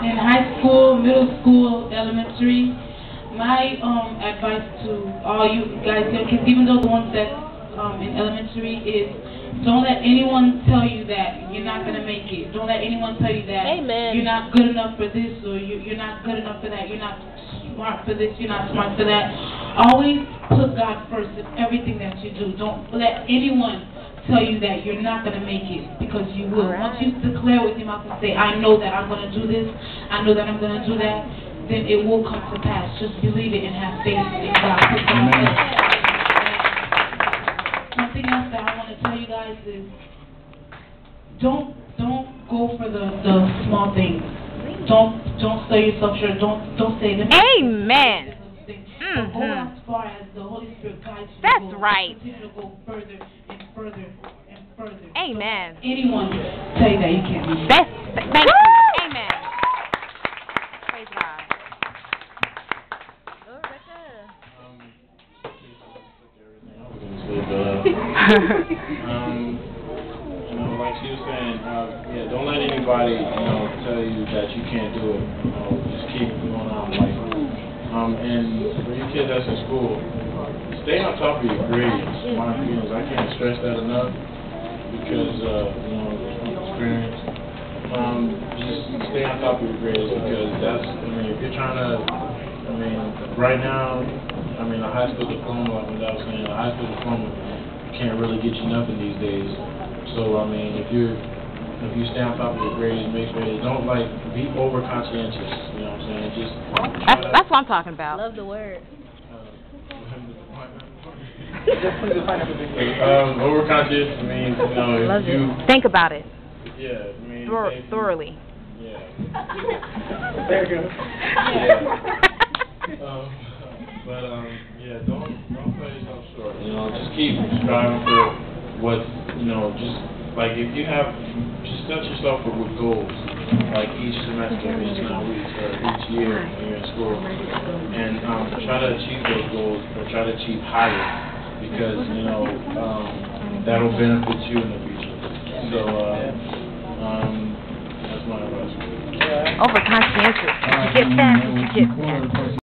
in high school, middle school, elementary, my advice to all you guys, young kids, even though the ones that in elementary, is don't let anyone tell you that you're not going to make it. Don't let anyone tell you that Amen. you're not good enough for this, or you're not good enough for that. You're not smart for this. You're not smart for that. Always put God first in everything that you do. Don't let anyone tell you that you're not going to make it, because you will. Right. Once you declare with your mouth and say, I know that I'm going to do this, I know that I'm going to do that, then it will come to pass. Just believe it and have faith in God. Put God first. Something else that I want to tell you guys is don't go for the small things. Don't sell yourself short. Don't say them. Amen. But go as far as the Holy Spirit guides you. That's right. Continue to go further and further and further. Amen. Don't let anyone tell you that you can't do it. Thank you. Amen. Praise God. Like she was saying, yeah, don't let anybody, tell you that you can't do it. Just keep going on like. And for you kids that's in school, stay on top of your grades. My opinion, I can't stress that enough because, from experience, just stay on top of your grades, because that's, if you're trying to, right now, a high school diploma, like I was saying, a high school diploma can't really get you nothing these days. So, if you stay on top of your grades, make sure you don't, be over conscientious, you know what I'm saying? Just that's what I'm talking about. Love the word. Overconscious means, if you think about it. Yeah, thoroughly. Yeah. There you go. Yeah. Yeah, don't cut yourself short. Just keep striving for what, if you have, just set yourself up with goals, like each semester, each week, or each year when you're in school, and try to achieve those goals, or try to achieve higher, because, that'll benefit you in the future. So, that's my advice. Over conscientious. Did you get that? Did you get that?